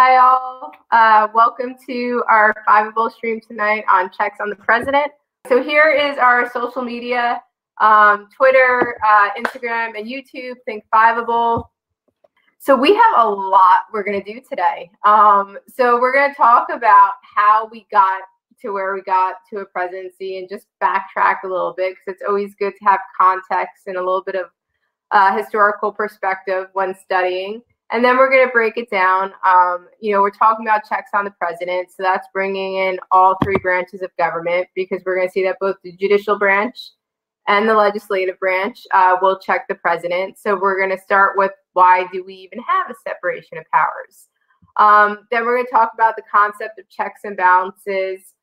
Hi all, welcome to our Fiveable stream tonight on checks on the president. So here is our social media, Twitter, Instagram, and YouTube, think Fiveable. So we have a lot we're gonna do today. So we're gonna talk about how we got to where we got to a presidency and just backtrack a little bit, because it's always good to have context and a little bit of historical perspective when studying. And then we're going to break it down. We're talking about checks on the president. So that's bringing in all three branches of government, because we're going to see that both the judicial branch and the legislative branch will check the president. So we're going to start with, why do we even have a separation of powers? Then we're going to talk about the concept of checks and balances.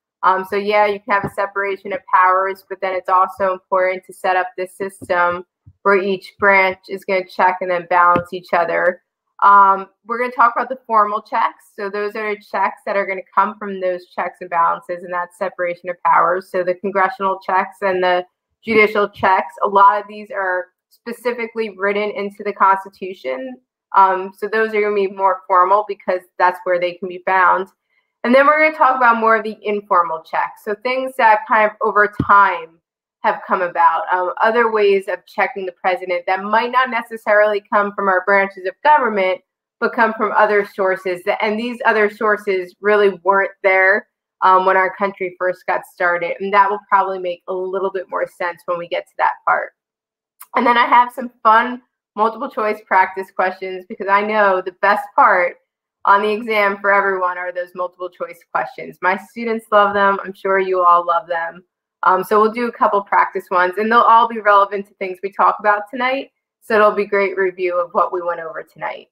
So yeah, you can have a separation of powers, but then it's also important to set up this system where each branch is going to check and then balance each other. We're going to talk about the formal checks. So those are checks that are going to come from those checks and balances, and that's separation of powers. So the congressional checks and the judicial checks, a lot of these are specifically written into the Constitution. So those are going to be more formal, because that's where they can be found. And then we're going to talk about more of the informal checks. So things that kind of over time have come about, other ways of checking the president that might not necessarily come from our branches of government, but come from other sources. And these other sources really weren't there when our country first got started. And that will probably make a little bit more sense when we get to that part. And then I have some fun multiple choice practice questions, because I know the best part on the exam for everyone are those multiple choice questions. My students love them. I'm sure you all love them. So we'll do a couple practice ones, and they'll all be relevant to things we talk about tonight. So it'll be a great review of what we went over tonight.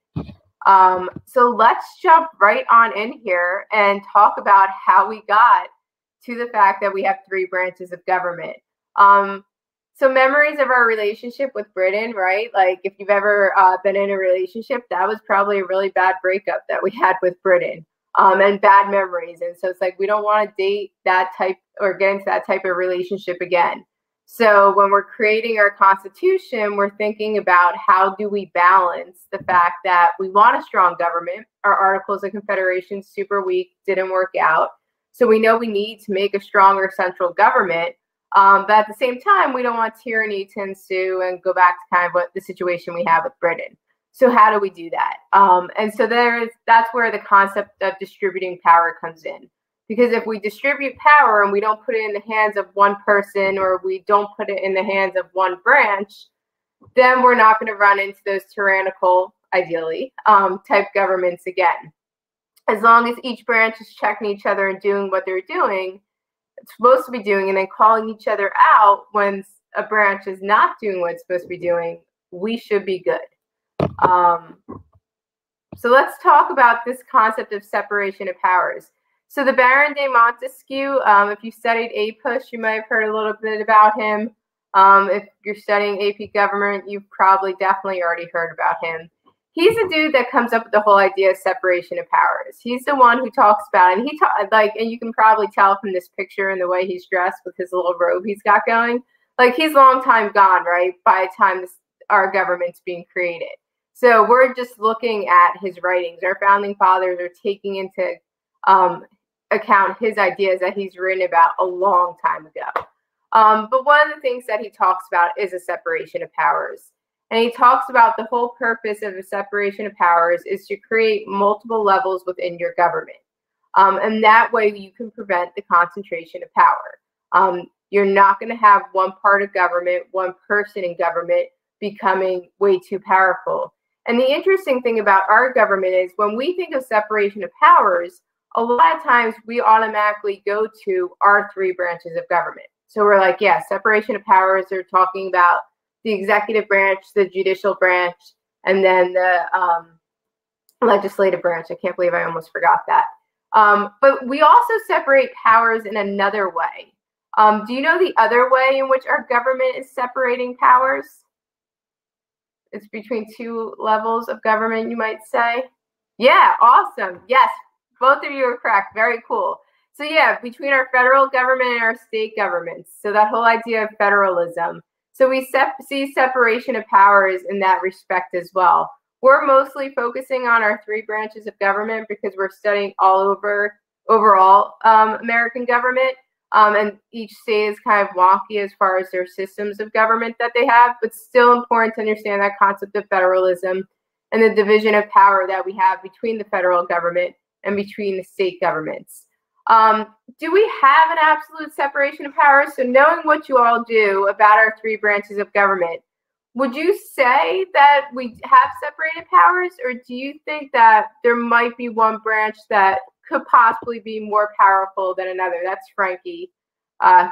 So let's jump right on in here and talk about how we got to the fact that we have three branches of government. So memories of our relationship with Britain, right? Like if you've ever been in a relationship, that was probably a really bad breakup that we had with Britain. And bad memories. And so it's like, we don't want to date that type or get into that type of relationship again. So when we're creating our Constitution, we're thinking about, how do we balance the fact that we want a strong government? Our Articles of Confederation, super weak, didn't work out. So we know we need to make a stronger central government. But at the same time, we don't want tyranny to ensue and go back to kind of what the situation we have with Britain. So how do we do that? And so that's where the concept of distributing power comes in. Because if we distribute power and we don't put it in the hands of one person, or we don't put it in the hands of one branch, then we're not going to run into those tyrannical, ideally, type governments again. As long as each branch is checking each other and doing what they're doing, it's supposed to be doing, and then calling each other out when a branch is not doing what it's supposed to be doing, we should be good. So let's talk about this concept of separation of powers. So the Baron de Montesquieu, if you studied APUS, you might have heard a little bit about him. If you're studying AP Government, you've probably definitely already heard about him. He's a dude that comes up with the whole idea of separation of powers. He's the one who talks about it, and and you can probably tell from this picture and the way he's dressed with his little robe he's got going, like he's long time gone, right? By the time our government's being created. So we're just looking at his writings. Our founding fathers are taking into account his ideas that he's written about a long time ago. But one of the things that he talks about is a separation of powers. And he talks about the whole purpose of a separation of powers is to create multiple levels within your government. And that way you can prevent the concentration of power. You're not going to have one part of government, one person in government becoming way too powerful. And the interesting thing about our government is, when we think of separation of powers, a lot of times we automatically go to our three branches of government. So we're like, yeah, separation of powers, they're talking about the executive branch, the judicial branch, and then the legislative branch. I can't believe I almost forgot that. But we also separate powers in another way. Do you know the other way in which our government is separating powers? It's between two levels of government, you might say. Yeah, awesome. Yes, both of you are correct. Very cool. So yeah, between our federal government and our state governments. So that whole idea of federalism. So we see separation of powers in that respect as well. We're mostly focusing on our three branches of government because we're studying overall American government. And each state is kind of wonky as far as their systems of government that they have, but still important to understand that concept of federalism and the division of power that we have between the federal government and between the state governments. Do we have an absolute separation of powers? So knowing what you all do about our three branches of government, would you say that we have separated powers, or do you think that there might be one branch that could possibly be more powerful than another? That's Frankie,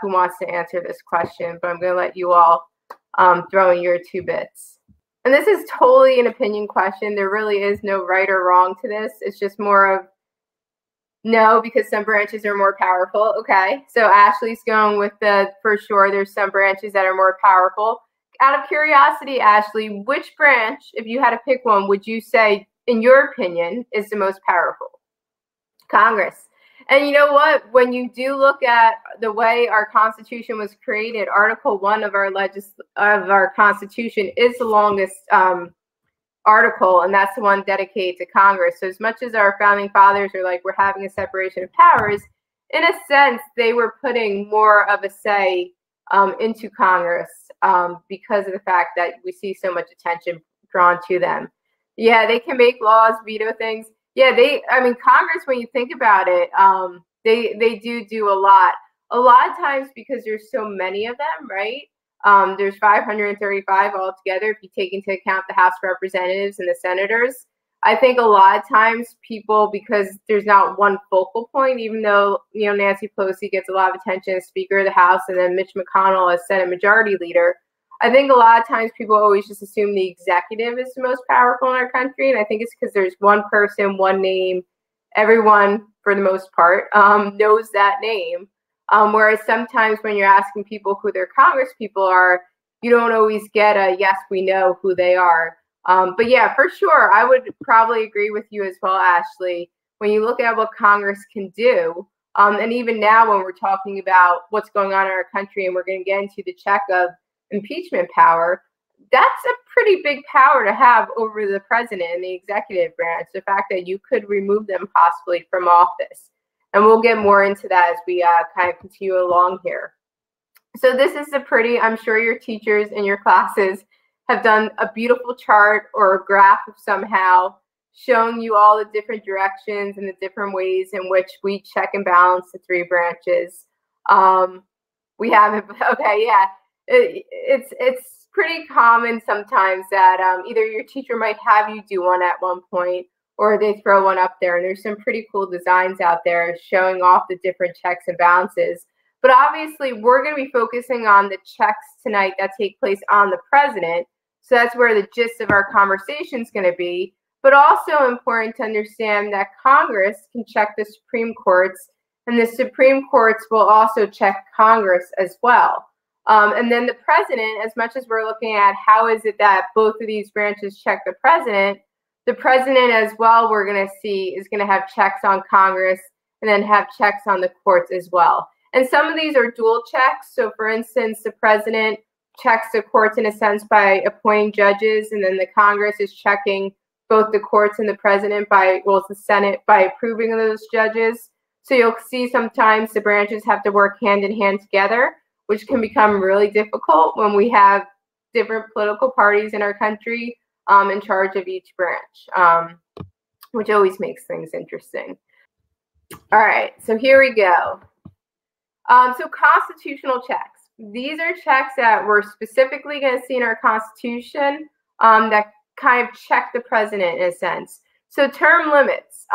who wants to answer this question, but I'm going to let you all throw in your 2 bits. And this is totally an opinion question. There really is no right or wrong to this. It's just more of no, because some branches are more powerful. Okay, so Ashley's going with for sure, there's some branches that are more powerful. Out of curiosity, Ashley, which branch, if you had to pick one, would you say, in your opinion, is the most powerful? Congress. And you know what? When you do look at the way our Constitution was created, Article 1 of our Constitution is the longest article, and that's the one dedicated to Congress. So as much as our founding fathers are like, we're having a separation of powers, in a sense, they were putting more of a say into Congress because of the fact that we see so much attention drawn to them. Yeah, they can make laws, veto things. Yeah, Congress, when you think about it, they do a lot. A lot of times because there's so many of them, right? There's 535 altogether if you take into account the House of Representatives and the senators. I think a lot of times people, because there's not one focal point, even though, Nancy Pelosi gets a lot of attention as Speaker of the House and then Mitch McConnell as Senate Majority Leader, I think a lot of times people always just assume the executive is the most powerful in our country. And I think it's because there's one person, one name, everyone, for the most part, knows that name. Whereas sometimes when you're asking people who their Congress people are, you don't always get a yes, we know who they are. But yeah, for sure, I would probably agree with you as well, Ashley. When you look at what Congress can do, and even now when we're talking about what's going on in our country and we're going to get into the check of impeachment power, that's a pretty big power to have over the president and the executive branch, the fact that you could remove them possibly from office. And we'll get more into that as we kind of continue along here. So this is I'm sure your teachers in your classes have done a beautiful chart or a graph of somehow showing you all the different directions and the different ways in which we check and balance the three branches. We have it, okay, yeah. It's pretty common sometimes that either your teacher might have you do one at one point, or they throw one up there, and there's some pretty cool designs out there showing off the different checks and balances. But obviously, we're going to be focusing on the checks tonight that take place on the president. So that's where the gist of our conversation is going to be. But also important to understand that Congress can check the Supreme Courts, and the Supreme Courts will also check Congress as well. And then the president, as much as we're looking at how is it that both of these branches check the president as well, we're going to see, is going to have checks on Congress and then have checks on the courts as well. And some of these are dual checks. So for instance, the president checks the courts in a sense by appointing judges, and then the Congress is checking both the courts and the president it's the Senate by approving of those judges. So you'll see sometimes the branches have to work hand in hand together, which can become really difficult when we have different political parties in our country in charge of each branch, which always makes things interesting. All right, so here we go. So constitutional checks. These are checks that we're specifically going to see in our Constitution that kind of check the president in a sense. So term limits.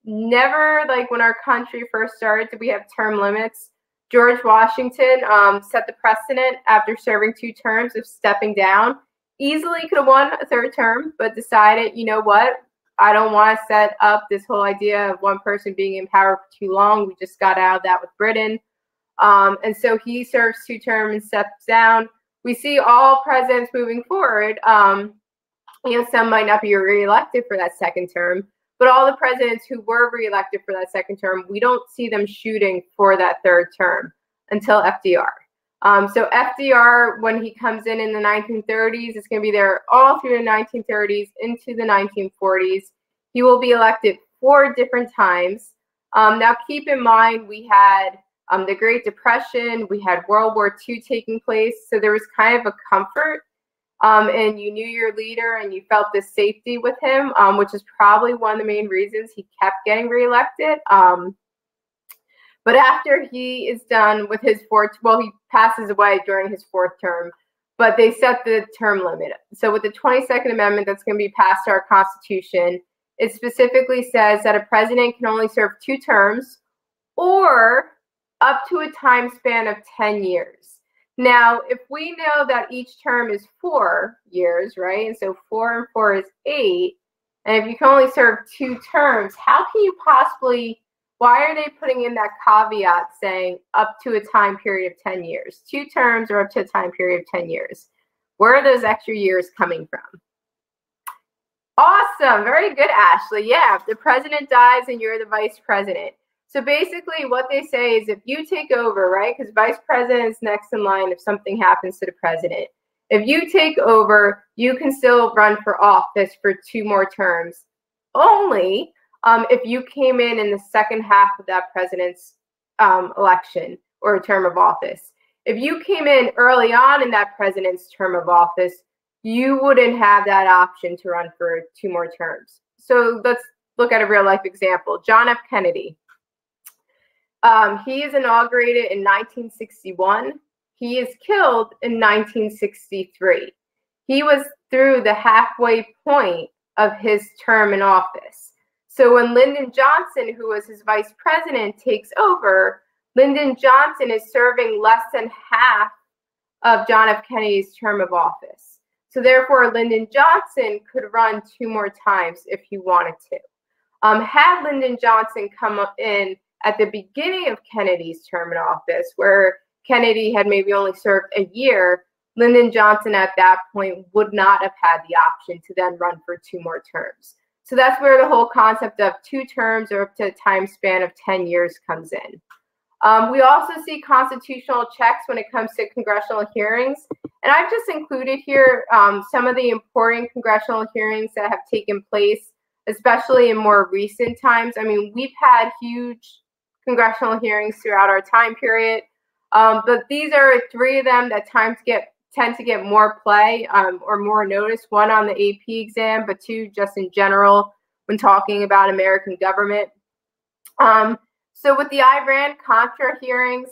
Never, like when our country first started, did we have term limits. George Washington set the precedent after serving 2 terms of stepping down. Easily could have won a 3rd term, but decided, you know what? I don't want to set up this whole idea of one person being in power for too long. We just got out of that with Britain. And so he serves 2 terms and steps down. We see all presidents moving forward. Some might not be reelected for that 2nd term, but all the presidents who were reelected for that 2nd term, we don't see them shooting for that 3rd term until FDR. So FDR, when he comes in the 1930s, is going to be there all through the 1930s into the 1940s. He will be elected 4 different times. Now, keep in mind, we had the Great Depression, we had World War II taking place, so there was kind of a comfort, and you knew your leader and you felt this safety with him, which is probably one of the main reasons he kept getting reelected. But after he is done with his he passes away during his 4th term, but they set the term limit. So with the 22nd Amendment that's going to be passed to our Constitution, it specifically says that a president can only serve 2 terms or up to a time span of 10 years. Now, if we know that each term is 4 years, right? And so 4 and 4 is 8. And if you can only serve 2 terms, how can you possibly, why are they putting in that caveat saying up to a time period of 10 years? 2 terms or up to a time period of 10 years. Where are those extra years coming from? Awesome. Very good, Ashley. Yeah, if the president dies and you're the vice president. So basically what they say is if you take over, right, because vice president is next in line if something happens to the president. If you take over, you can still run for office for 2 more terms, only if you came in the second half of that president's election or term of office. If you came in early on in that president's term of office, you wouldn't have that option to run for 2 more terms. So let's look at a real life example. John F. Kennedy. He is inaugurated in 1961. He is killed in 1963. He was through the halfway point of his term in office. So when Lyndon Johnson, who was his vice president, takes over, Lyndon Johnson is serving less than half of John F. Kennedy's term of office. So therefore, Lyndon Johnson could run 2 more times if he wanted to. Had Lyndon Johnson come in at the beginning of Kennedy's term in office, where Kennedy had maybe only served a year, Lyndon Johnson at that point would not have had the option to then run for 2 more terms. So that's where the whole concept of 2 terms or up to a time span of 10 years comes in. We also see constitutional checks when it comes to congressional hearings. And I've just included here some of the important congressional hearings that have taken place, especially in more recent times. I mean, we've had huge congressional hearings throughout our time period, but these are 3 of them that tend to get more play or more notice. 1 on the AP exam, but 2 just in general when talking about American government. So with the Iran-Contra hearings,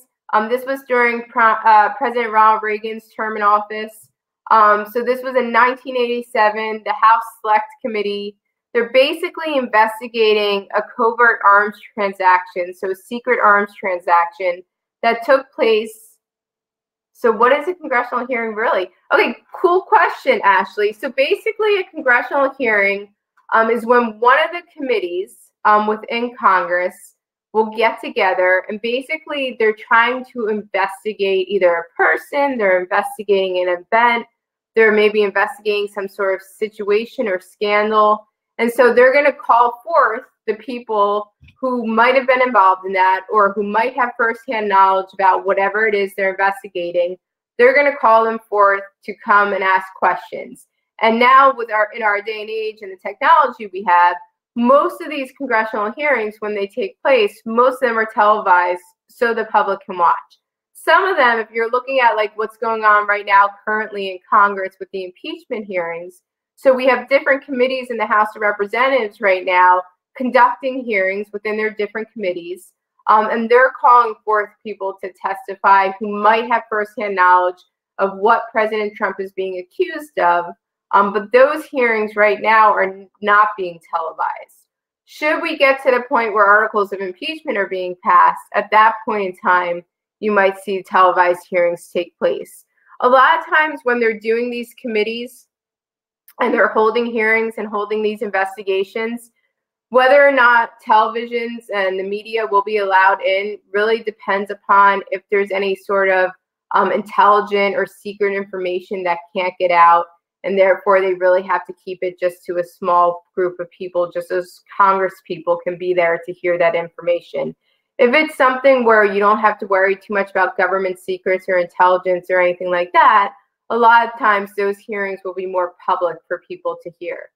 this was during President Ronald Reagan's term in office. So this was in 1987, the House Select Committee. They're basically investigating a covert arms transaction, so a secret arms transaction that took place. So what is a congressional hearing really? Okay, cool question, Ashley. So basically a congressional hearing is when one of the committees within Congress will get together and basically they're trying to investigate either a person, they're investigating an event, they're maybe investigating some sort of situation or scandal. And so they're going to call forth the people who might have been involved in that or who might have firsthand knowledge about whatever it is they're investigating. They're going to call them forth to come and ask questions. And now in our day and age and the technology we have, most of these congressional hearings, when they take place, most of them are televised so the public can watch. Some of them, if you're looking at like what's going on right now currently in Congress with the impeachment hearings, so we have different committees in the House of Representatives right now conducting hearings within their different committees, and they're calling forth people to testify who might have firsthand knowledge of what President Trump is being accused of. But those hearings right now are not being televised. Should we get to the point where articles of impeachment are being passed, at that point in time, you might see televised hearings take place. A lot of times when they're doing these committees and they're holding hearings and holding these investigations, whether or not televisions and the media will be allowed in really depends upon if there's any sort of intelligent or secret information that can't get out. And therefore, they really have to keep it just to a small group of people, just as Congress people can be there to hear that information. If it's something where you don't have to worry too much about government secrets or intelligence or anything like that, a lot of times those hearings will be more public for people to hear,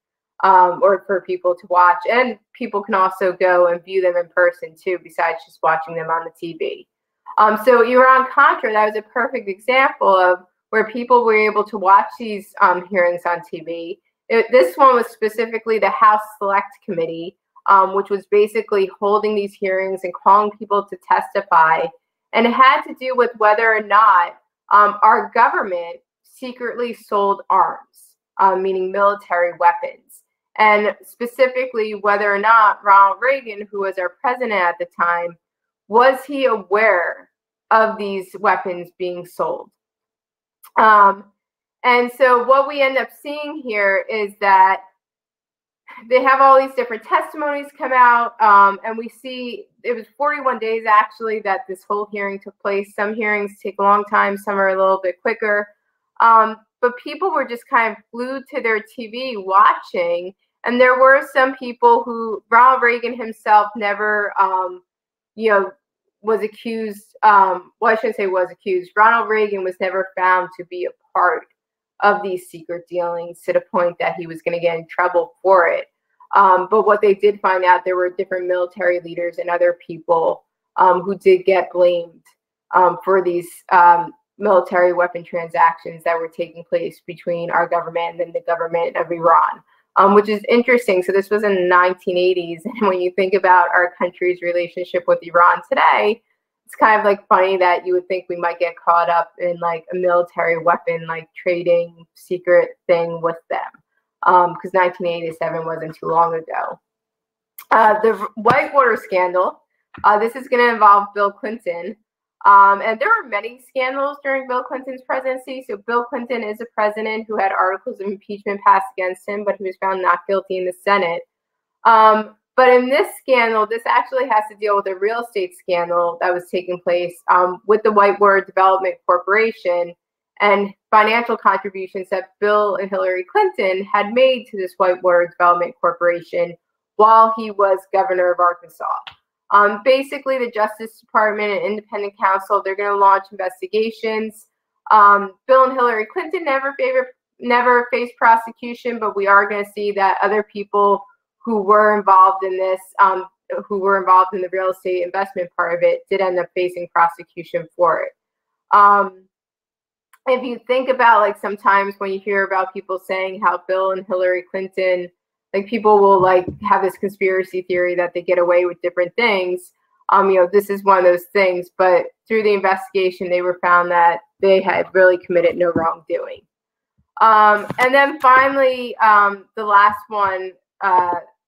or for people to watch. And people can also go and view them in person too, besides just watching them on the TV. So Iran-Contra, that was a perfect example of where people were able to watch these hearings on TV. This one was specifically the House Select Committee, which was basically holding these hearings and calling people to testify. And it had to do with whether or not our government secretly sold arms, meaning military weapons. And specifically whether or not Ronald Reagan, who was our president at the time, was he aware of these weapons being sold? And so what we end up seeing here is that they have all these different testimonies come out, and we see it was 41 days actually that this whole hearing took place. Some hearings take a long time, some are a little bit quicker. But people were just kind of glued to their TV watching, and there were some people who Ronald Reagan himself never, was accused. Well, I shouldn't say was accused. Ronald Reagan was never found to be a part of these secret dealings to the point that he was going to get in trouble for it. But what they did find out, there were different military leaders and other people who did get blamed for these military weapon transactions that were taking place between our government and then the government of Iran, which is interesting. So this was in the 1980s. And when you think about our country's relationship with Iran today, it's kind of like funny that you would think we might get caught up in like a military weapon, like trading secret thing with them. Because 1987 wasn't too long ago. The Whitewater scandal, this is going to involve Bill Clinton. And there were many scandals during Bill Clinton's presidency. So Bill Clinton is a president who had articles of impeachment passed against him, but he was found not guilty in the Senate. But in this scandal, this actually has to deal with a real estate scandal that was taking place with the Whitewater Development Corporation and financial contributions that Bill and Hillary Clinton had made to this Whitewater Development Corporation while he was governor of Arkansas. Basically, the Justice Department and independent counsel, they're going to launch investigations. Bill and Hillary Clinton never faced prosecution, but we are going to see that other people who were involved in this, who were involved in the real estate investment part of it, did end up facing prosecution for it. If you think about, like, sometimes when you hear about people saying how Bill and Hillary Clinton, like, people will like have this conspiracy theory that they get away with different things. This is one of those things, but through the investigation, they were found that they had really committed no wrongdoing. And then finally, the last one,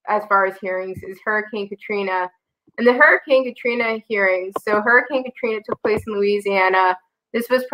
as far as hearings, is Hurricane Katrina. And the Hurricane Katrina hearings, so Hurricane Katrina took place in Louisiana. This was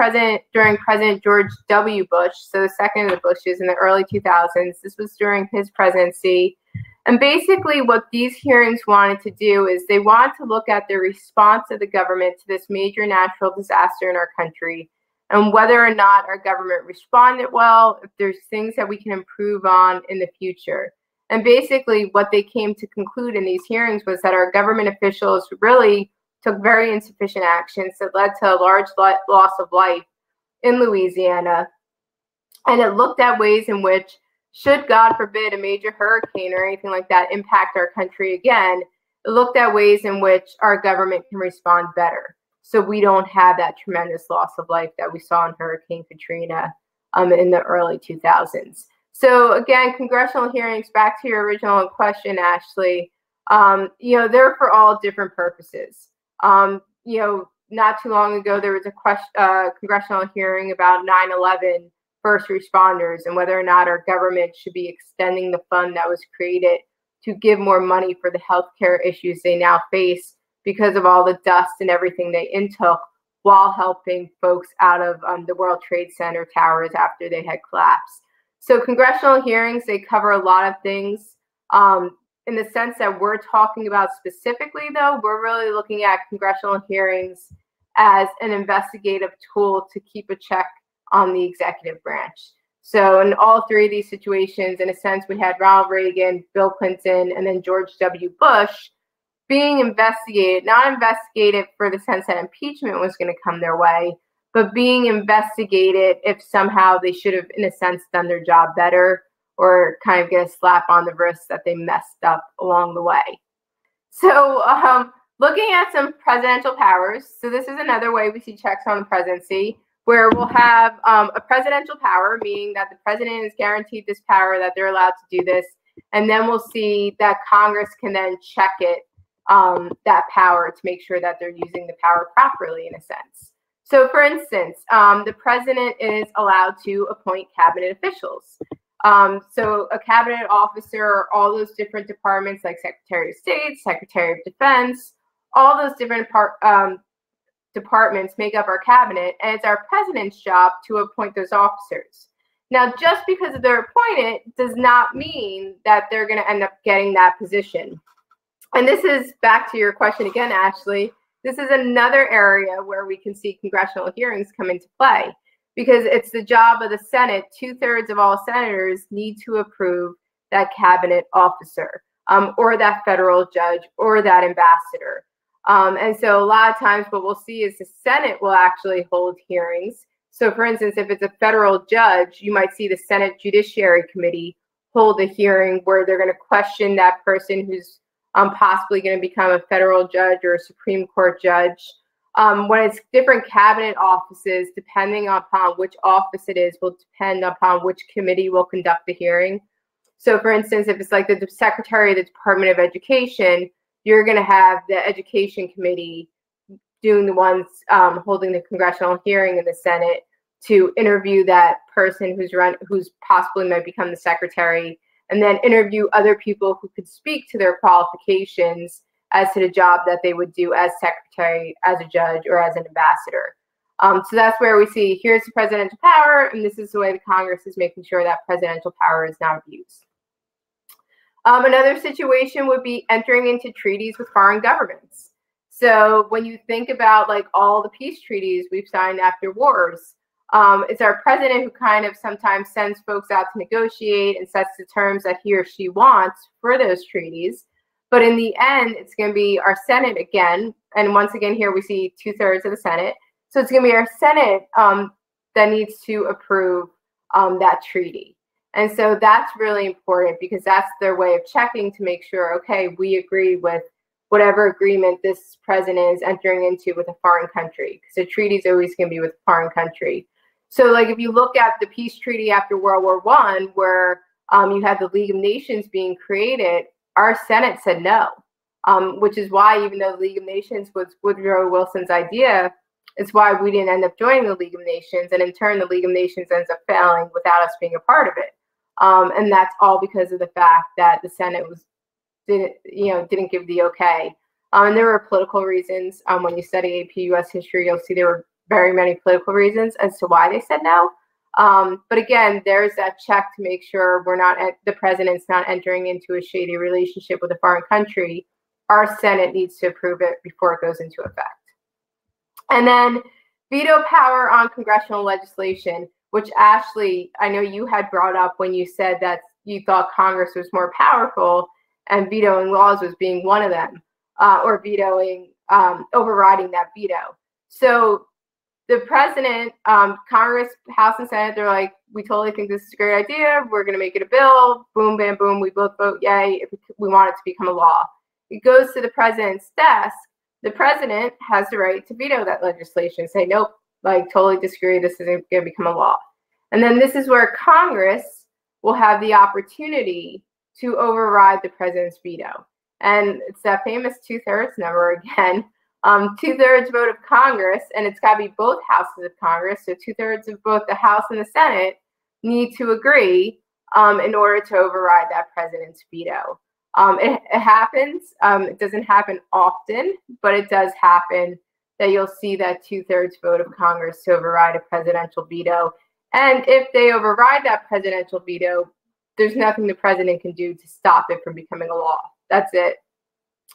during President George W. Bush, so the second of the Bushes in the early 2000s. This was during his presidency. And basically what these hearings wanted to do is they wanted to look at the response of the government to this major natural disaster in our country and whether or not our government responded well, if there's things that we can improve on in the future. And basically what they came to conclude in these hearings was that our government officials really took very insufficient actions that led to a large loss of life in Louisiana. And it looked at ways in which, should God forbid a major hurricane or anything like that impact our country again, it looked at ways in which our government can respond better, so we don't have that tremendous loss of life that we saw in Hurricane Katrina in the early 2000s. So again, congressional hearings, back to your original question, Ashley, they're for all different purposes. Not too long ago, there was a congressional hearing about 9/11 first responders and whether or not our government should be extending the fund that was created to give more money for the healthcare issues they now face because of all the dust and everything they intook while helping folks out of the World Trade Center towers after they had collapsed. So congressional hearings, they cover a lot of things. In the sense that we're talking about specifically, though, we're really looking at congressional hearings as an investigative tool to keep a check on the executive branch. So in all three of these situations, in a sense, we had Ronald Reagan, Bill Clinton, and then George W. Bush being investigated, not investigated for the sense that impeachment was going to come their way, but being investigated if somehow they should have, in a sense, done their job better, or kind of get a slap on the wrist that they messed up along the way. So looking at some presidential powers, so this is another way we see checks on the presidency, where we'll have a presidential power, meaning that the president is guaranteed this power, that they're allowed to do this, and then we'll see that Congress can then check it, that power, to make sure that they're using the power properly, in a sense. So, for instance, the president is allowed to appoint cabinet officials. So a cabinet officer, all those different departments like Secretary of State, Secretary of Defense, all those different departments make up our cabinet, and it's our president's job to appoint those officers. Now, just because they're appointed does not mean that they're going to end up getting that position. And this is back to your question again, Ashley. This is another area where we can see congressional hearings come into play, because it's the job of the Senate. 2/3 of all senators need to approve that cabinet officer, or that federal judge, or that ambassador. And so a lot of times what we'll see is the Senate will actually hold hearings. So for instance, if it's a federal judge, you might see the Senate Judiciary Committee hold a hearing where they're going to question that person who's possibly going to become a federal judge or a Supreme Court judge. When it's different cabinet offices, depending upon which office it is, will depend upon which committee will conduct the hearing. So for instance, if it's like the Secretary of the Department of Education, you're going to have the Education Committee doing the ones holding the congressional hearing in the Senate to interview that person who's possibly might become the secretary, and then interview other people who could speak to their qualifications as to the job that they would do as secretary, as a judge, or as an ambassador. So that's where we see, here's the presidential power, and this is the way the Congress is making sure that presidential power is not abused. Another situation would be entering into treaties with foreign governments. So when you think about like all the peace treaties we've signed after wars, it's our president who kind of sometimes sends folks out to negotiate and sets the terms that he or she wants for those treaties. But in the end, it's going to be our Senate again. And once again, here we see 2/3 of the Senate. So it's going to be our Senate that needs to approve that treaty. And so that's really important, because that's their way of checking to make sure, okay, we agree with whatever agreement this president is entering into with a foreign country, because a treaty is always going to be with a foreign country. So like if you look at the peace treaty after World War I, where you had the League of Nations being created, our Senate said no, which is why, even though the League of Nations was Woodrow Wilson's idea, it's why we didn't end up joining the League of Nations. And in turn, the League of Nations ends up failing without us being a part of it. And that's all because of the fact that the Senate didn't give the okay. And there were political reasons. When you study AP US history, you'll see there were very many political reasons as to why they said no. But again, there's that check to make sure the president's not entering into a shady relationship with a foreign country. Our Senate needs to approve it before it goes into effect. And then veto power on congressional legislation, which Ashley, I know you had brought up when you said that you thought Congress was more powerful and vetoing laws was being one of them, or vetoing, overriding that veto. So the president, Congress, House and Senate, they're like, we totally think this is a great idea. We're going to make it a bill. Boom, bam, boom. We both vote yay if we want it to become a law. It goes to the president's desk. The president has the right to veto that legislation, say, nope, like totally disagree. This isn't going to become a law. And then this is where Congress will have the opportunity to override the president's veto. And it's that famous 2/3 number again. 2/3 vote of Congress, and it's got to be both houses of Congress. So 2/3 of both the House and the Senate need to agree in order to override that president's veto. It happens. It doesn't happen often, but it does happen that you'll see that 2/3 vote of Congress to override a presidential veto. And if they override that presidential veto, there's nothing the president can do to stop it from becoming a law. That's it.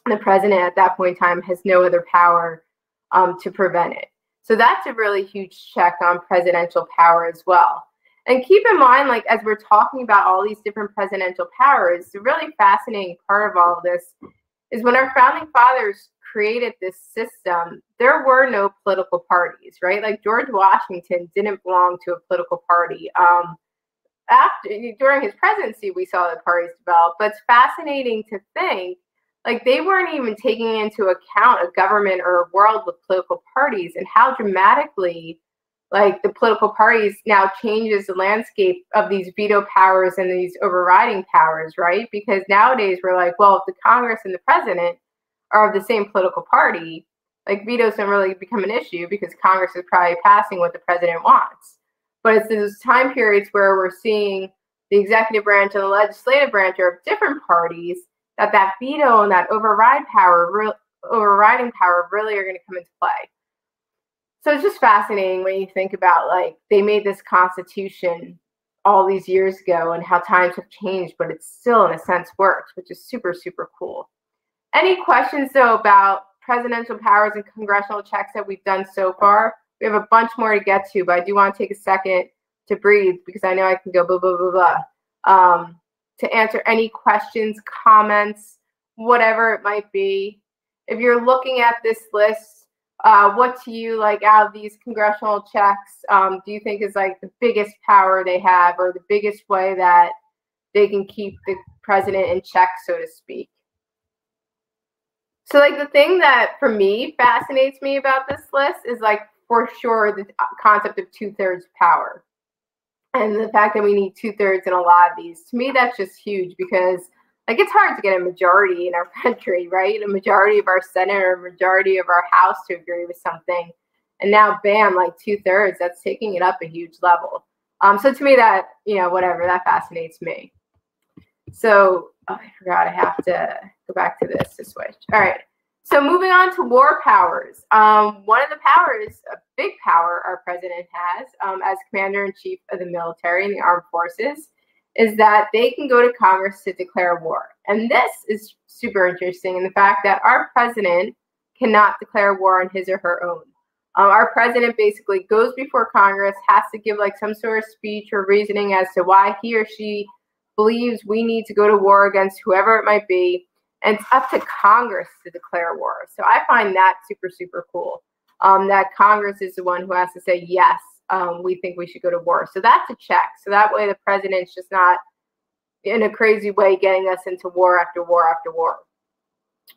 The president at that point in time has no other power to prevent it. So that's a really huge check on presidential power as well. And keep in mind, like as we're talking about all these different presidential powers, the really fascinating part of all of this is when our founding fathers created this system, there were no political parties, right? Like George Washington didn't belong to a political party. During his presidency, we saw the parties develop, but it's fascinating to think, like, they weren't even taking into account a government or a world with political parties, and how dramatically, like, the political parties now changes the landscape of these veto powers and these overriding powers, right? Because nowadays we're like, well, if the Congress and the president are of the same political party, like, vetoes don't really become an issue because Congress is probably passing what the president wants. But it's those time periods where we're seeing the executive branch and the legislative branch are of different parties, that veto and that overriding power really are going to come into play. So it's just fascinating when you think about, like, they made this Constitution all these years ago and how times have changed, but it still, in a sense, works, which is super, super cool. Any questions, though, about presidential powers and congressional checks that we've done so far? We have a bunch more to get to, but I do want to take a second to breathe because I know I can go blah, blah, blah, blah. To answer any questions, comments, whatever it might be. If you're looking at this list, what to you, like, out of these congressional checks, do you think is, like, the biggest power they have, or the biggest way that they can keep the president in check, so to speak? So, like, the thing that, for me, fascinates me about this list is, like, for sure, the concept of 2/3 power. And the fact that we need 2/3 in a lot of these, to me, that's just huge because, like, it's hard to get a majority in our country, right? A majority of our Senate or a majority of our House to agree with something. And now, bam, like 2/3, that's taking it up a huge level. So to me, that, whatever, that fascinates me. So, I forgot, I have to go back to this to switch. All right. So moving on to war powers. One of the powers, a big power our president has as commander-in-chief of the military and the armed forces, is that they can go to Congress to declare war. And this is super interesting in the fact that our president cannot declare war on his or her own. Our president basically goes before Congress, has to give, like, some sort of speech or reasoning as to why he or she believes we need to go to war against whoever it might be. And it's up to Congress to declare war. So I find that super, super cool, that Congress is the one who has to say, yes, we think we should go to war. So that's a check. So that way the president's just not in a crazy way getting us into war after war after war.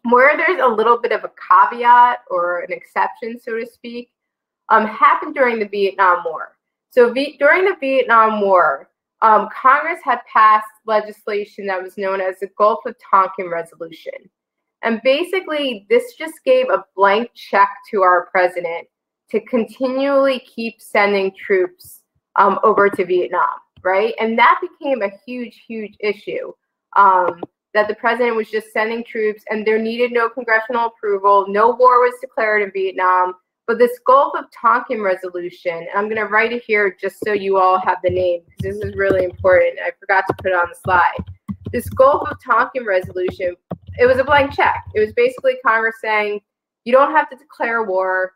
Where there's a little bit of a caveat or an exception, so to speak, happened during the Vietnam War. So during the Vietnam War, Congress had passed legislation that was known as the Gulf of Tonkin Resolution. And basically, this just gave a blank check to our president to continually keep sending troops over to Vietnam, right? And that became a huge, huge issue, that the president was just sending troops and there needed no congressional approval. No war was declared in Vietnam. But this Gulf of Tonkin Resolution, and I'm going to write it here just so you all have the name, because this is really important. I forgot to put it on the slide. This Gulf of Tonkin Resolution, it was a blank check. It was basically Congress saying, you don't have to declare war.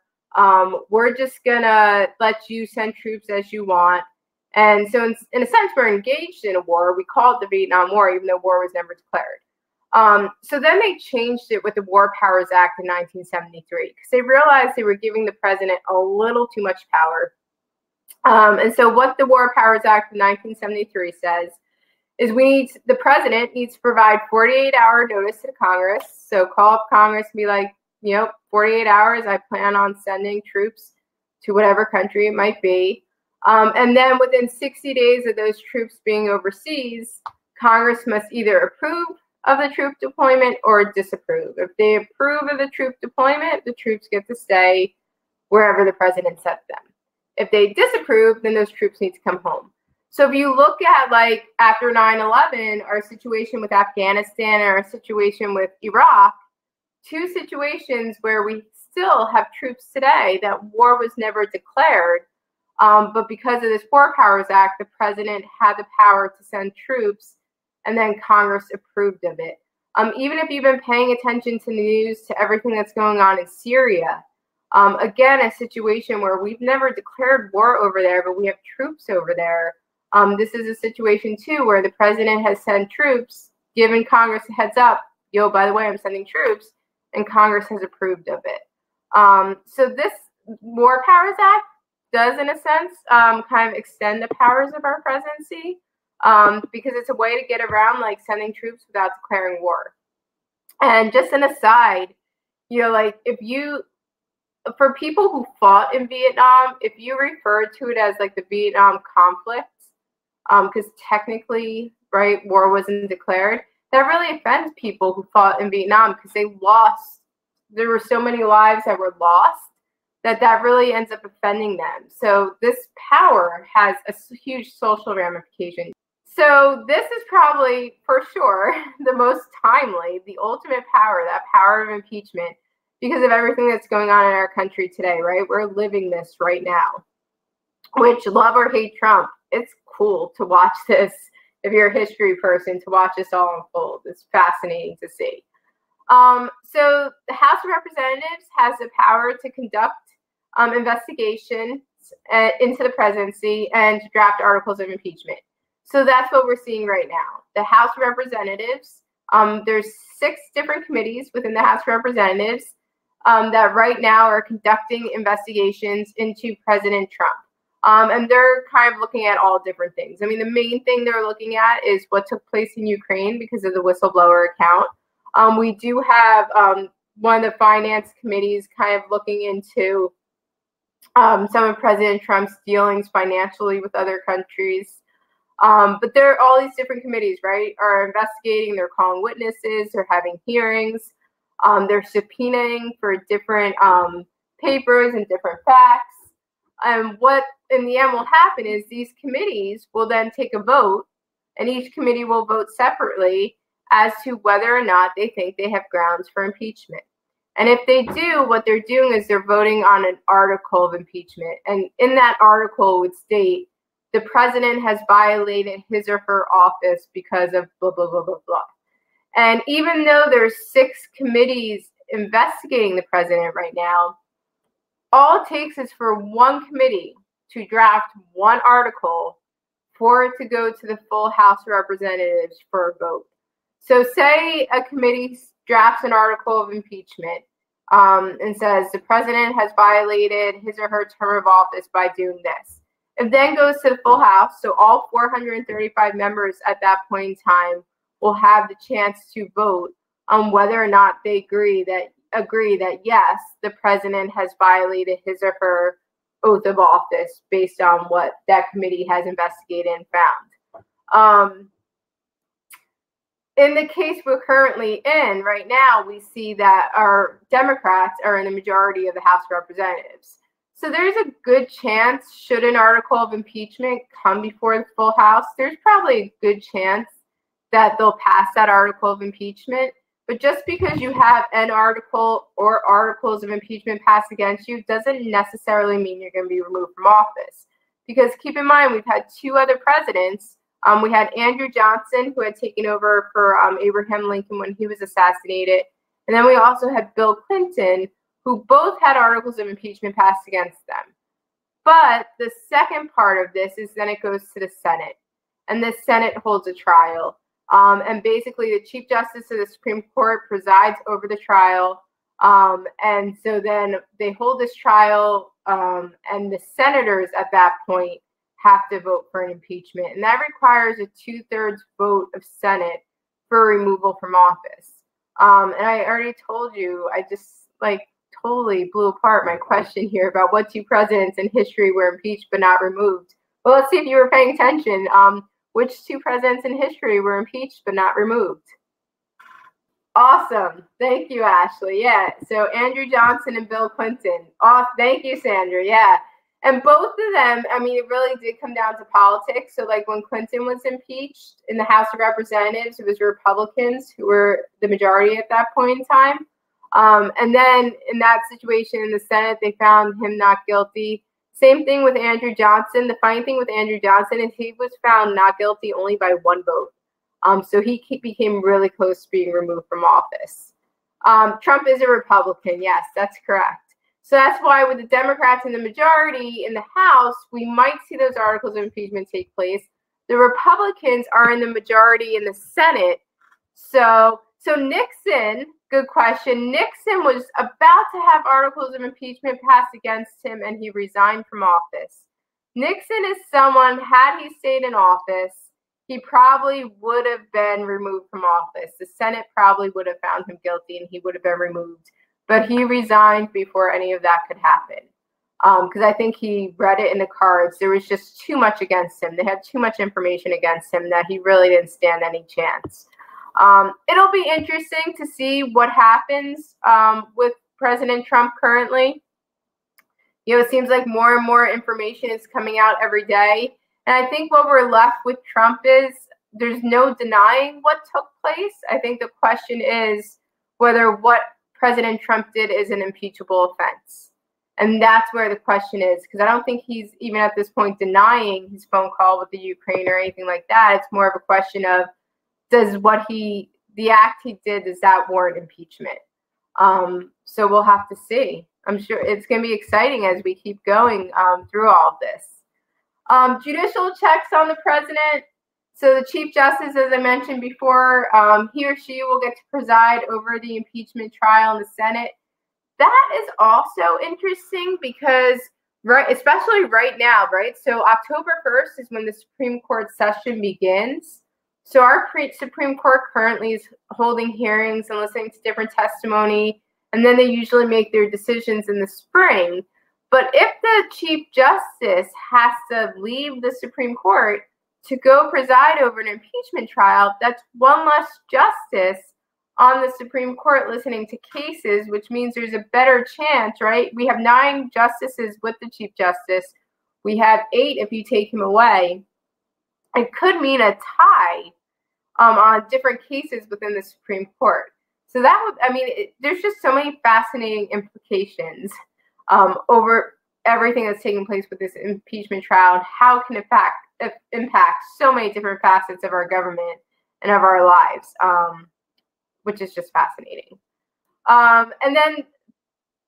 We're just going to let you send troops as you want. And so in a sense, we're engaged in a war. We call it the Vietnam War, even though war was never declared. So then they changed it with the War Powers Act in 1973 because they realized they were giving the president a little too much power. And so what the War Powers Act of 1973 says is the president needs to provide 48-hour notice to Congress. So call up Congress and be like, 48 hours, I plan on sending troops to whatever country it might be. And then within 60 days of those troops being overseas, Congress must either approve of the troop deployment or disapprove. If they approve of the troop deployment, the troops get to stay wherever the president set them. If they disapprove, then those troops need to come home. So if you look at, like, after 9/11, our situation with Afghanistan and our situation with Iraq, two situations where we still have troops today that war was never declared, but because of this War Powers Act, the president had the power to send troops, and then Congress approved of it. Even if you've been paying attention to the news, to everything that's going on in Syria, again, a situation where we've never declared war over there, but we have troops over there. This is a situation, too, where the president has sent troops, given Congress a heads up, yo, by the way, I'm sending troops, and Congress has approved of it. So this War Powers Act does, in a sense, kind of extend the powers of our presidency, because it's a way to get around like sending troops without declaring war. And just an aside, you know, like for people who fought in Vietnam, if you refer to it as like the Vietnam conflict, because technically, right, war wasn't declared, that really offends people who fought in Vietnam because they lost. There were so many lives that were lost that really ends up offending them. So this power has a huge social ramification. So this is probably, for sure, the most timely, the ultimate power, that power of impeachment, because of everything that's going on in our country today, right? We're living this right now, which, love or hate Trump, it's cool to watch this. If you're a history person, to watch this all unfold, it's fascinating to see. So the House of Representatives has the power to conduct investigations into the presidency and to draft articles of impeachment. So that's what we're seeing right now. The House of Representatives, there's 6 different committees within the House of Representatives that right now are conducting investigations into President Trump. And they're kind of looking at all different things. I mean, the main thing they're looking at is what took place in Ukraine because of the whistleblower account. We do have one of the finance committees kind of looking into some of President Trump's dealings financially with other countries. But there are all these different committees, right, are investigating, they're calling witnesses, they're having hearings, they're subpoenaing for different papers and different facts. And what in the end will happen is these committees will then take a vote, and each committee will vote separately as to whether or not they think they have grounds for impeachment. And if they do, what they're doing is they're voting on an article of impeachment. And in that article would state, the president has violated his or her office because of blah, blah, blah, blah, blah. And even though there's 6 committees investigating the president right now, all it takes is for one committee to draft one article for it to go to the full House of Representatives for a vote. So say a committee drafts an article of impeachment and says the president has violated his or her term of office by doing this. It then goes to the full House, so all 435 members at that point in time will have the chance to vote on whether or not they agree that yes, the president has violated his or her oath of office based on what that committee has investigated and found. In the case we're currently in right now, we see that our Democrats are in the majority of the House of Representatives. So there's a good chance, should an article of impeachment come before the full House, there's probably a good chance that they'll pass that article of impeachment. But just because you have an article or articles of impeachment passed against you doesn't necessarily mean you're going to be removed from office. Because keep in mind, we've had 2 other presidents. We had Andrew Johnson, who had taken over for Abraham Lincoln when he was assassinated. And then we also had Bill Clinton, who both had articles of impeachment passed against them. But the second part of this is then it goes to the Senate. And the Senate holds a trial. And basically, the Chief Justice of the Supreme Court presides over the trial. And so then they hold this trial, and the senators at that point have to vote for an impeachment. And that requires a 2/3 vote of Senate for removal from office. And I already told you, I just totally blew apart my question here about what 2 presidents in history were impeached but not removed. Well, let's see if you were paying attention. Which 2 presidents in history were impeached but not removed? Awesome. Thank you, Ashley. Yeah. So Andrew Johnson and Bill Clinton. Oh, thank you, Sandra. Yeah. And both of them, I mean, it really did come down to politics. So like when Clinton was impeached in the House of Representatives, it was Republicans who were the majority at that point in time. And then in that situation in the Senate, they found him not guilty. Same thing with Andrew Johnson. The funny thing with Andrew Johnson is he was found not guilty only by 1 vote. So he became really close to being removed from office. Trump is a Republican. Yes, that's correct. So that's why with the Democrats in the majority in the House, we might see those articles of impeachment take place. The Republicans are in the majority in the Senate. So So Nixon, good question. Nixon was about to have articles of impeachment passed against him, and he resigned from office. Nixon is someone, had he stayed in office, he probably would have been removed from office. The Senate probably would have found him guilty, and he would have been removed. But he resigned before any of that could happen. Because I think he read it in the cards. There was just too much against him. They had too much information against him that he really didn't stand any chance. It'll be interesting to see what happens with President Trump currently. You know, it seems like more and more information is coming out every day. And I think what we're left with Trump is there's no denying what took place. I think the question is whether what President Trump did is an impeachable offense. And that's where the question is, because I don't think he's even at this point denying his phone call with the Ukraine or anything like that. It's more of a question of, does the act he did, does that warrant impeachment? So we'll have to see. I'm sure it's going to be exciting as we keep going through all of this. Judicial checks on the president. So the Chief Justice, as I mentioned before, he or she will get to preside over the impeachment trial in the Senate. That is also interesting because, especially right now, right? So October 1st is when the Supreme Court session begins. So our Supreme Court currently is holding hearings and listening to different testimony, and then they usually make their decisions in the spring. But if the Chief Justice has to leave the Supreme Court to go preside over an impeachment trial, that's one less justice on the Supreme Court listening to cases, which means there's a better chance, right? We have 9 justices with the Chief Justice. We have 8 if you take him away. It could mean a tie on different cases within the Supreme Court. So that would, I mean, there's just so many fascinating implications over everything that's taking place with this impeachment trial, and how it can impact so many different facets of our government and of our lives, which is just fascinating. And then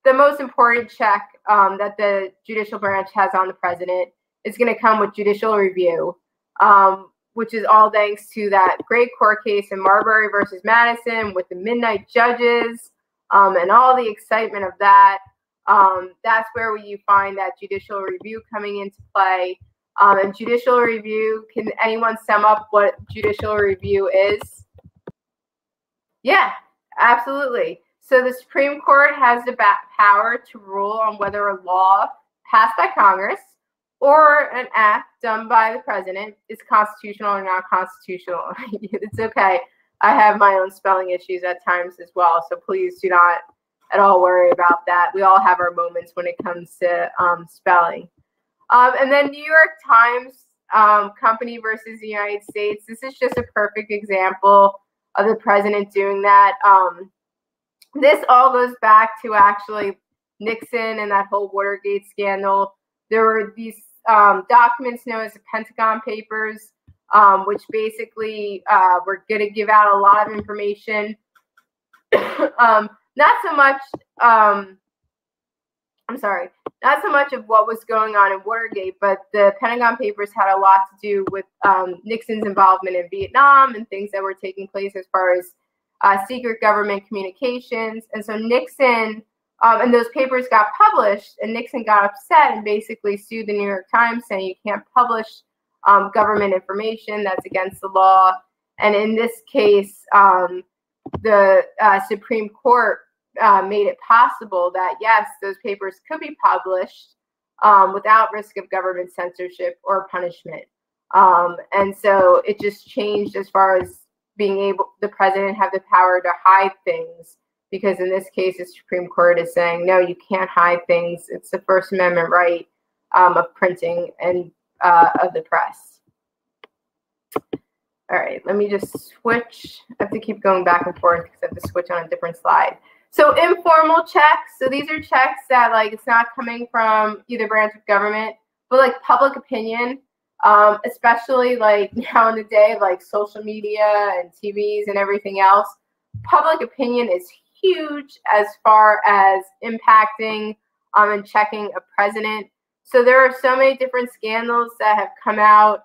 the most important check that the judicial branch has on the president is going to come with judicial review, which is all thanks to that great court case in Marbury versus Madison with the midnight judges and all the excitement of that. That's where you find that judicial review coming into play. And judicial review, can anyone sum up what judicial review is? Yeah, absolutely. So the Supreme Court has the power to rule on whether a law passed by Congress or an act done by the president is constitutional or not constitutional. It's okay. I have my own spelling issues at times as well, so please do not at all worry about that. We all have our moments when it comes to spelling. And then New York Times Company versus the United States. This is just a perfect example of the president doing that. This all goes back to actually Nixon and that whole Watergate scandal. There were these documents known as the Pentagon Papers, which basically were going to give out a lot of information. Not so much of what was going on in Watergate, but the Pentagon Papers had a lot to do with Nixon's involvement in Vietnam and things that were taking place as far as secret government communications. And so Nixon, and those papers got published, and Nixon got upset and basically sued the New York Times, saying you can't publish government information, that's against the law. And in this case, the Supreme Court made it possible that, yes, those papers could be published without risk of government censorship or punishment. And so it just changed as far as being able, the president have the power to hide things, because in this case, the Supreme Court is saying, no, you can't hide things. It's the First Amendment right of printing and of the press. All right, let me just switch. I have to keep going back and forth because I have to switch on a different slide. So informal checks. So these are checks that, like, it's not coming from either branch of government, but like public opinion, especially like now in the day, like social media and TVs and everything else. Public opinion is huge as far as impacting and checking a president. So there are so many different scandals that have come out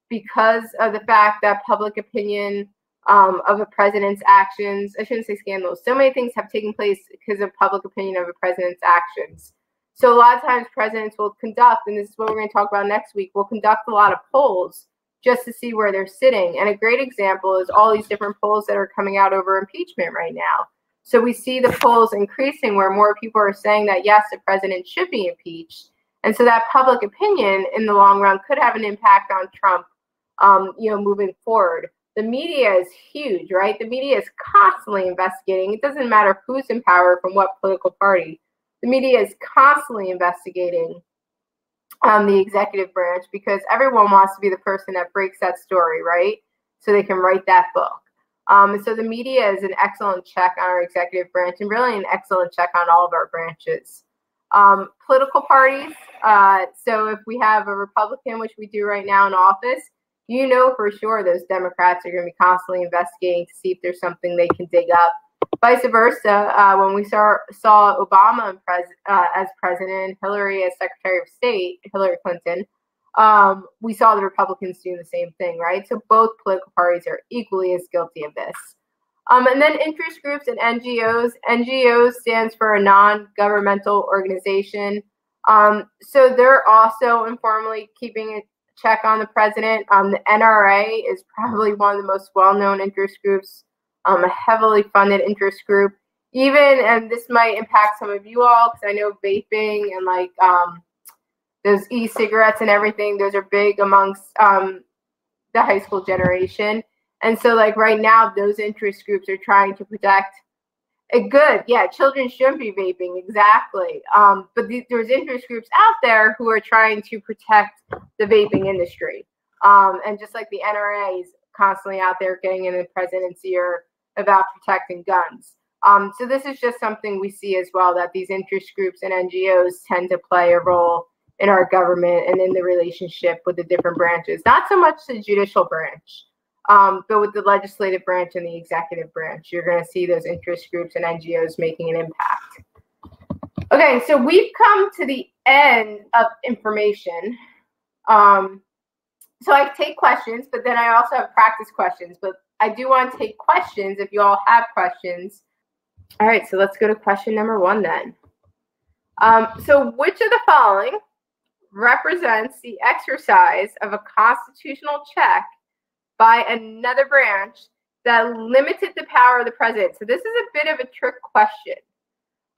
because of the fact that public opinion of a president's actions. I shouldn't say scandals. So many things have taken place because of public opinion of a president's actions. So a lot of times presidents will conduct, and this is what we're going to talk about next week, will conduct a lot of polls just to see where they're sitting. And a great example is all these different polls that are coming out over impeachment right now. So we see the polls increasing where more people are saying that, yes, the president should be impeached. And so that public opinion in the long run could have an impact on Trump, moving forward. The media is huge, right? The media is constantly investigating. It doesn't matter who's in power from what political party. The media is constantly investigating the executive branch because everyone wants to be the person that breaks that story, right? So they can write that book. And so the media is an excellent check on our executive branch and really an excellent check on all of our branches. Political parties. So if we have a Republican, which we do right now in office, you know for sure those Democrats are going to be constantly investigating to see if there's something they can dig up. Vice versa, when we saw Obama as president, Hillary as Secretary of State, Hillary Clinton, we saw the Republicans doing the same thing, right? So both political parties are equally as guilty of this. And then interest groups and NGOs. NGOs stands for a non-governmental organization. So they're also informally keeping a check on the president. The NRA is probably one of the most well-known interest groups, a heavily funded interest group. And this might impact some of you all because I know vaping and those e-cigarettes and everything, those are big amongst the high school generation. And so right now, those interest groups are trying to protect children shouldn't be vaping, exactly. But there's interest groups out there who are trying to protect the vaping industry. And just like the NRA is constantly out there getting in the president's ear about protecting guns. So this is just something we see as well, that these interest groups and NGOs tend to play a role in our government and in the relationship with the different branches. Not so much the judicial branch, but with the legislative branch and the executive branch. You're going to see those interest groups and NGOs making an impact. Okay, so we've come to the end of information. So I take questions, but then I also have practice questions. But I do want to take questions if you all have questions. All right, so let's go to question number 1 then. So which of the following represents the exercise of a constitutional check by another branch that limited the power of the president? So this is a bit of a trick question.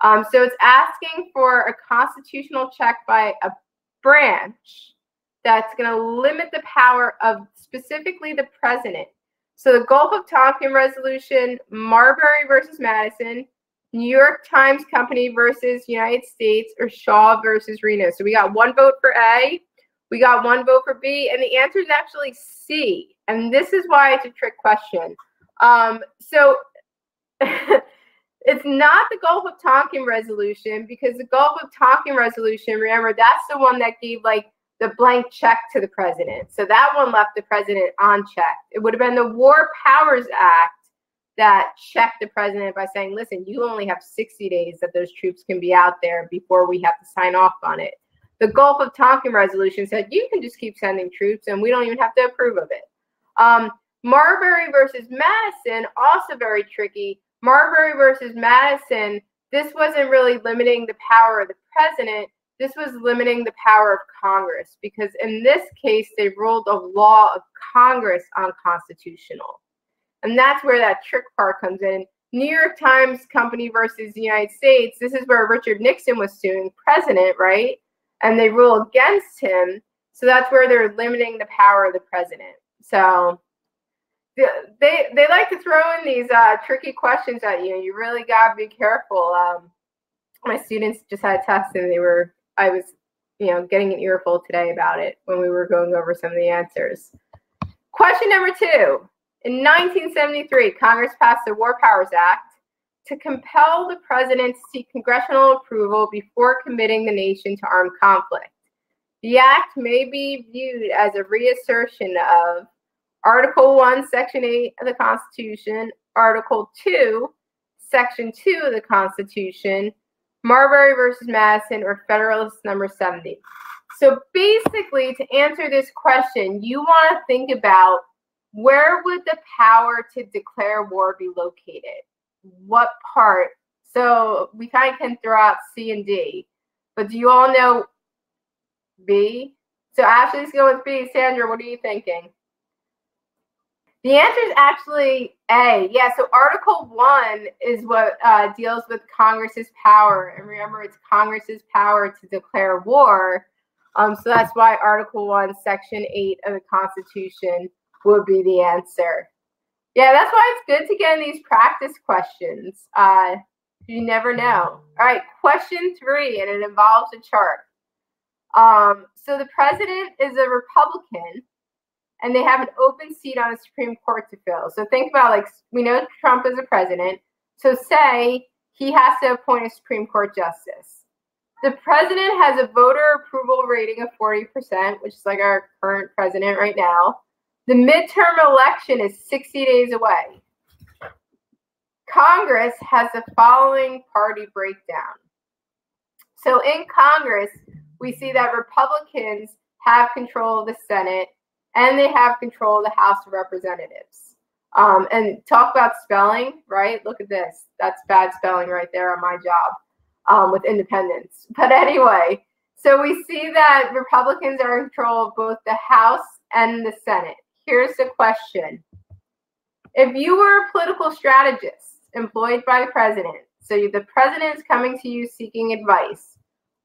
So it's asking for a constitutional check by a branch that's going to limit the power of specifically the president. So the Gulf of Tonkin resolution, Marbury versus Madison, New York Times Company versus United States, or Shaw versus Reno. So we got 1 vote for A, we got 1 vote for B, and the answer is actually C. And this is why it's a trick question. So it's not the Gulf of Tonkin resolution, because the Gulf of Tonkin resolution, remember, that's the one that gave the blank check to the president. So that one left the president unchecked. It would have been the War Powers Act that checked the president by saying, listen, you only have 60 days that those troops can be out there before we have to sign off on it. The Gulf of Tonkin resolution said you can just keep sending troops and we don't even have to approve of it. Marbury versus Madison, also very tricky. Marbury versus Madison, this wasn't really limiting the power of the president. This was limiting the power of Congress, because in this case, they ruled a law of Congress unconstitutional. And that's where that trick part comes in. New York Times Company versus the United States, this is where Richard Nixon was suing president, right? And they rule against him. So that's where they're limiting the power of the president. So they like to throw in these tricky questions at you. You really got to be careful. My students just had a test and I was getting an earful today about it when we were going over some of the answers. Question number 2. In 1973, Congress passed the War Powers Act to compel the president to seek congressional approval before committing the nation to armed conflict. The act may be viewed as a reassertion of Article 1, Section 8 of the Constitution, Article 2, Section 2 of the Constitution, Marbury versus Madison, or Federalist number 70. So basically, to answer this question, you want to think about Where would the power to declare war be located? What part? So we kind of can throw out C and D, but do you all know B? So Ashley's going with B. Sandra, what are you thinking? The answer is actually A. Yeah, so Article 1 is what deals with Congress's power. And remember, it's Congress's power to declare war. So that's why Article 1, Section 8 of the Constitution would be the answer. Yeah, that's why it's good to get in these practice questions. You never know. All right, question 3, and it involves a chart. So the president is a Republican, and they have an open seat on the Supreme Court to fill. So think about, like, we know Trump is a president. So say he has to appoint a Supreme Court justice. The president has a voter approval rating of 40%, which is like our current president right now. The midterm election is 60 days away. Congress has the following party breakdown. So in Congress, we see that Republicans have control of the Senate, and they have control of the House of Representatives. And talk about spelling, right? Look at this. That's bad spelling right there on my job with independence. But anyway, so we see that Republicans are in control of both the House and the Senate. Here's the question. If you were a political strategist employed by the president, so the president is coming to you seeking advice,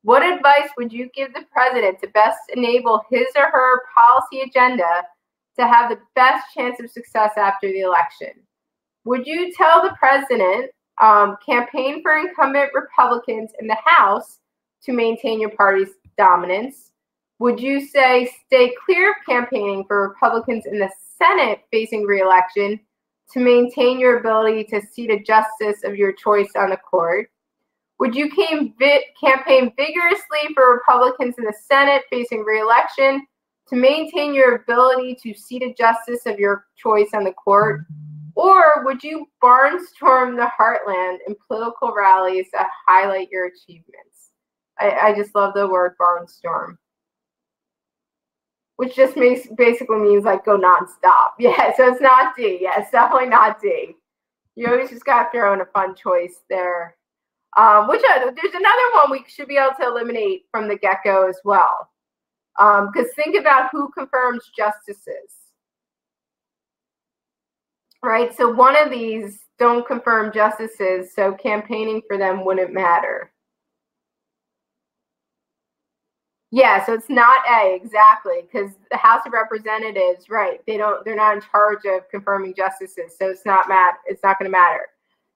what advice would you give the president to best enable his or her policy agenda to have the best chance of success after the election? Would you tell the president, campaign for incumbent Republicans in the House to maintain your party's dominance? Would you say stay clear of campaigning for Republicans in the Senate facing re-election to maintain your ability to seat a justice of your choice on the court? Would you campaign vigorously for Republicans in the Senate facing re-election to maintain your ability to seat a justice of your choice on the court? Or would you barnstorm the heartland in political rallies that highlight your achievements? I just love the word barnstorm, which just basically means like go nonstop. Yeah, so it's not D. Yeah, it's definitely not D. You always just got to throw in a fun choice there. There's another one we should be able to eliminate from the get-go as well. Because think about who confirms justices. Right? So one of these don't confirm justices, so campaigning for them wouldn't matter. Yeah, so it's not A, exactly, because the House of Representatives, right, they're not in charge of confirming justices, so it's not going to matter.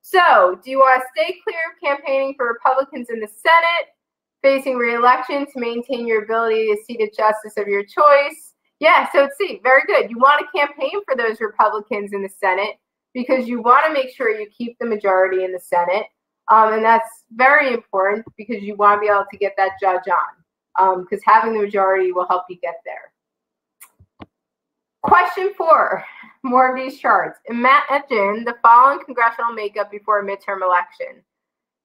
So, do you want to stay clear of campaigning for Republicans in the Senate facing re-election to maintain your ability to seat a justice of your choice? Yeah, so it's C. Very good. You want to campaign for those Republicans in the Senate because you want to make sure you keep the majority in the Senate. And that's very important because you want to be able to get that judge on. Because having the majority will help you get there. Question 4, more of these charts. Imagine the following congressional makeup before a midterm election.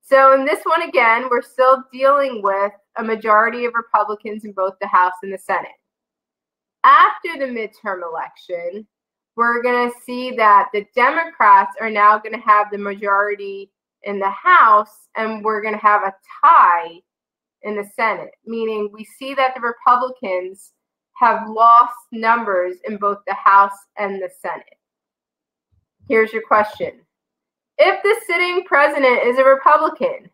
So in this one, again, we're still dealing with a majority of Republicans in both the House and the Senate. After the midterm election, we're going to see that the Democrats are now going to have the majority in the House, and we're going to have a tie in the Senate, meaning we see that the Republicans have lost numbers in both the House and the Senate. Here's your question. If the sitting president is a Republican,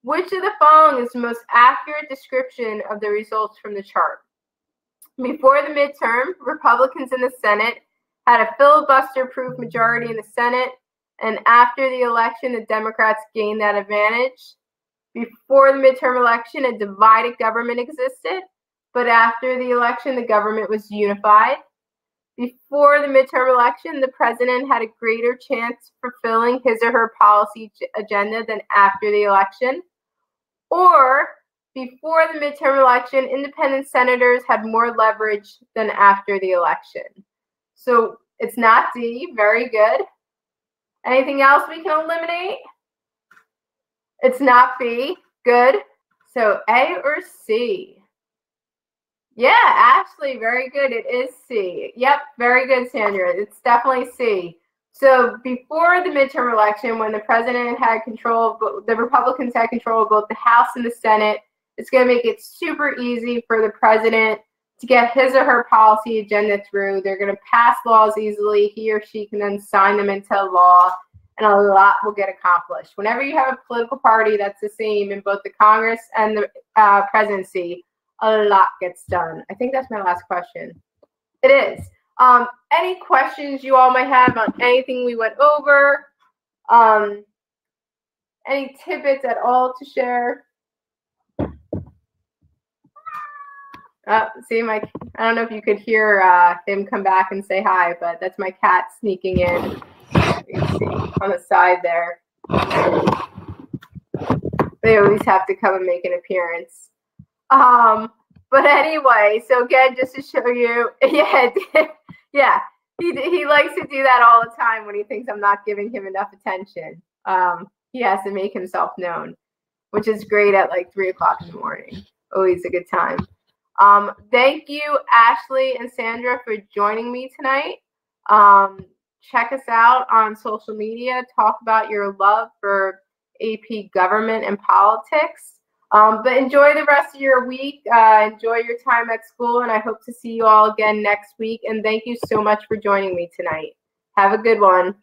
which of the following is the most accurate description of the results from the chart? Before the midterm, Republicans in the Senate had a filibuster-proof majority in the Senate, and after the election, the Democrats gained that advantage. Before the midterm election, a divided government existed, but after the election, the government was unified. Before the midterm election, the president had a greater chance of fulfilling his or her policy agenda than after the election. Or before the midterm election, independent senators had more leverage than after the election. So it's not D. Very good. Anything else we can eliminate? It's not B. Good. So A or C? Yeah, Ashley, very good. It is C. Yep, very good, Sandra. It's definitely C. So before the midterm election, when the president had control, the Republicans had control of both the House and the Senate, it's going to make it super easy for the president to get his or her policy agenda through. They're going to pass laws easily. He or she can then sign them into law, and a lot will get accomplished. Whenever you have a political party that's the same in both the Congress and the presidency, a lot gets done. I think that's my last question. It is. Any questions you all might have on anything we went over? Any tidbits at all to share? See, I don't know if you could hear him come back and say hi, but that's my cat sneaking in. You can see on the side there. They always have to come and make an appearance. But anyway, so again, just to show you, yeah, he likes to do that all the time when he thinks I'm not giving him enough attention. He has to make himself known, which is great at like 3 o'clock in the morning. Always a good time. Thank you, Ashley and Sandra, for joining me tonight. Check us out on social media. Talk about your love for AP government and politics. But enjoy the rest of your week. Enjoy your time at school, and I hope to see you all again next week. And thank you so much for joining me tonight. Have a good one.